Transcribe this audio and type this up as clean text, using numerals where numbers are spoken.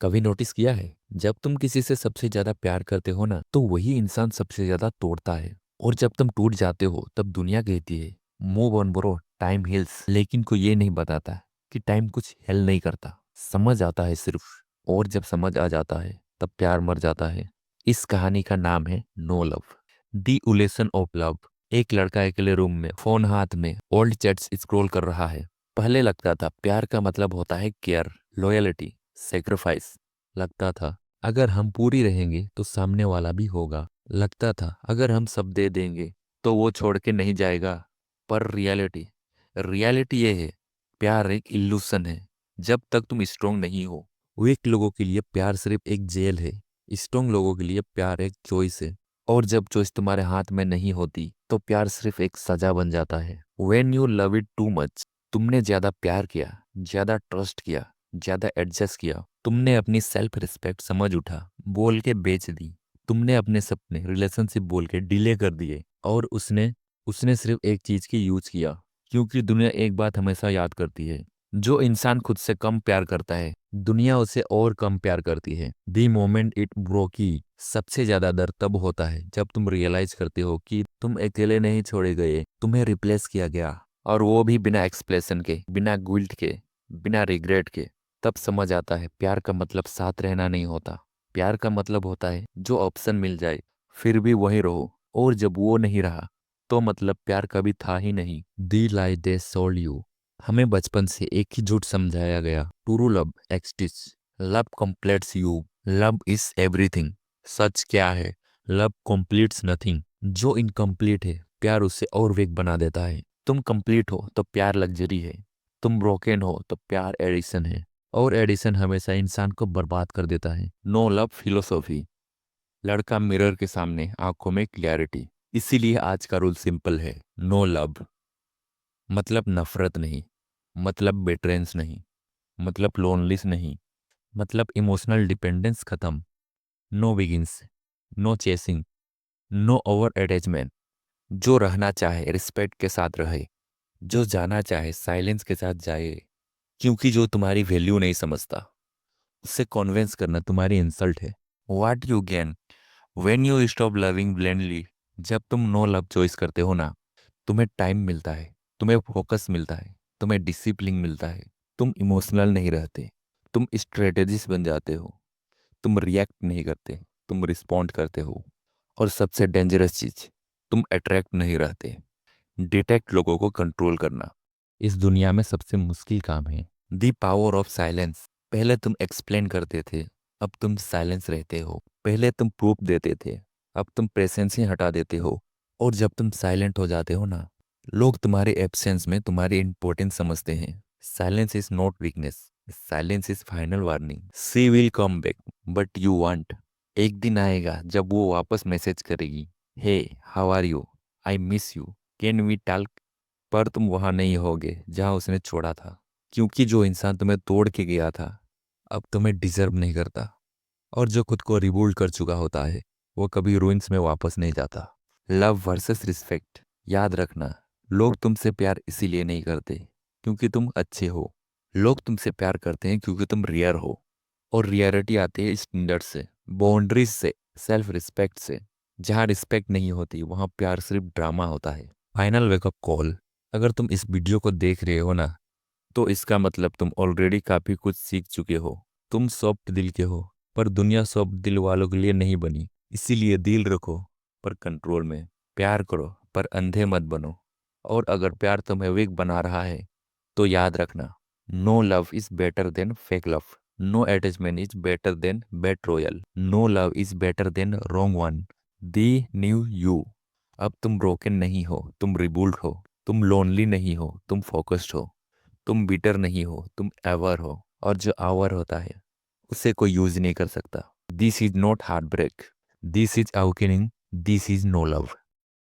कभी नोटिस किया है, जब तुम किसी से सबसे ज्यादा प्यार करते हो ना, तो वही इंसान सबसे ज्यादा तोड़ता है। और जब तुम टूट जाते हो तब दुनिया कहती है move on bro, time heals. लेकिन कोई ये नहीं बताता कि टाइम कुछ हेल नहीं करता, समझ आता है सिर्फ। और जब समझ आ जाता है तब प्यार मर जाता है। इस कहानी का नाम है no love, the lesson of love. एक लड़का अकेले रूम में फोन हाथ में ओल्ड चैट्स स्क्रॉल कर रहा है। पहले लगता था प्यार का मतलब होता है केयर, लॉयल्टी, सेक्रीफाइस। लगता था अगर हम पूरी रहेंगे तो सामने वाला भी होगा। लगता था अगर हम सब दे देंगे तो वो छोड़ के नहीं जाएगा। पर रियलिटी रियलिटी ये है, प्यार एक इल्यूशन है। जब तक तुम स्ट्रोंग नहीं हो। वीक लोगों के लिए प्यार सिर्फ एक जेल है, स्ट्रोंग लोगों के लिए प्यार एक चॉइस है। और जब चॉइस तुम्हारे हाथ में नहीं होती तो प्यार सिर्फ एक सजा बन जाता है। When you love it too much, तुमने ज्यादा प्यार किया, ज्यादा ट्रस्ट किया, ज्यादा एडजस्ट किया। तुमने अपनी सेल्फ रिस्पेक्ट समझ उठा बोल के बेच दी। तुमने अपने सपने रिलेशनशिप बोल के डिले कर दिए। और उसने उसने सिर्फ एक चीज की यूज किया। क्योंकि दुनिया एक बात हमेशा याद करती है, जो इंसान खुद से कम प्यार करता है दुनिया उसे और कम प्यार करती है। दी मोमेंट इट ब्रोक की सबसे ज्यादा दर्द तब होता है जब तुम रियलाइज करते हो कि तुम अकेले नहीं छोड़े गए, तुम्हें रिप्लेस किया गया। और वो भी बिना एक्सप्लेशन के, बिना गिल्ट के, बिना रिग्रेट के। तब समझ आता है प्यार का मतलब साथ रहना नहीं होता। प्यार का मतलब होता है जो ऑप्शन मिल जाए फिर भी वहीं रहो। और जब वो नहीं रहा तो मतलब प्यार कभी था ही नहीं। The lie they sold you. हमें बचपन से एक ही झूठ समझाया गया, true love exists, love completes you, love is everything. सच क्या है? Love completes nothing. जो इनकम्प्लीट है प्यार उसे और वीक बना देता है। तुम कंप्लीट हो तो प्यार लग्जरी है, तुम ब्रोकन हो तो प्यार एडिशन है। और एडिशन हमेशा इंसान को बर्बाद कर देता है। No love philosophy. लड़का मिरर के सामने, आंखों में क्लैरिटी। इसीलिए आज का रूल सिंपल है, नो लव मतलब नफरत नहीं, मतलब बेटरेंस नहीं, मतलब लोनलिस नहीं, मतलब इमोशनल डिपेंडेंस खत्म। No begging, no chasing, no over attachment. जो रहना चाहे रिस्पेक्ट के साथ रहे, जो जाना चाहे साइलेंस के साथ जाए। क्योंकि जो तुम्हारी वैल्यू नहीं समझता उससे कॉन्विंस करना तुम्हारी इंसल्ट है। What you gain when you stop loving blindly. जब तुम नो लव चॉइस करते हो ना, तुम्हें टाइम मिलता है, तुम्हें फोकस मिलता है, तुम्हें डिसिप्लिन मिलता है। तुम इमोशनल नहीं रहते, तुम स्ट्रेटेजिस्ट बन जाते हो। तुम रिएक्ट नहीं करते, तुम रिस्पॉन्ड करते हो। और सबसे डेंजरस चीज, तुम अट्रैक्ट नहीं रहते, डिटेक्ट लोगों को कंट्रोल करना इस दुनिया में सबसे मुश्किल काम है। The power of silence. पहले तुम एक्सप्लेन करते थे, अब तुम साइलेंस रहते हो। पहले तुम प्रूफ देते थे, अब तुम प्रेजेंस ही हटा देते हो। और जब तुम साइलेंट हो जाते हो ना, लोग तुम्हारे एब्सेंस में तुम्हारी इंपॉर्टेंस समझते हैं। Silence is not weakness, silence is final warning. She will come back but you want. एक दिन आएगा जब वो वापस मैसेज करेगी, hey how are you, I miss you, can we talk. पर तुम वहां नहीं होगे जहां उसने छोड़ा था। क्योंकि जो इंसान तुम्हें तोड़ के गया था अब तुम्हें डिजर्व नहीं करता। और जो खुद को रिबूल्ड कर चुका होता है वो कभी रूइंस में वापस नहीं जाता। Love versus respect. याद रखना, लोग तुमसे प्यार इसीलिए नहीं करते क्योंकि तुम अच्छे हो। लोग तुमसे प्यार करते हैं क्योंकि तुम रियर हो। और रियलिटी आती है स्टैंडर्ड से, बाउंड्रीज से, सेल्फ रिस्पेक्ट से। जहाँ रिस्पेक्ट नहीं होती वहाँ प्यार सिर्फ ड्रामा होता है। Final wake up call. अगर तुम इस वीडियो को देख रहे हो ना, तो इसका मतलब तुम ऑलरेडी काफी कुछ सीख चुके हो। तुम सॉफ्ट दिल के हो, पर दुनिया सॉफ्ट दिल वालों के लिए नहीं बनी। इसीलिए दिल रखो पर कंट्रोल में। प्यार करो पर अंधे मत बनो। और अगर प्यार तुम्हें वीक बना रहा है तो याद रखना, no love is better than fake love, no attachment is better than betrayal, no love is better than wrong one. The new you. अब तुम ब्रोकन नहीं हो, तुम रिबूल्ड हो। तुम लोनली नहीं हो, तुम फोकस्ड हो। तुम बिटर नहीं हो, तुम एवर हो। और जो आवर होता है उसे कोई यूज नहीं कर सकता। This is not heart break, this is awakening, this is no love.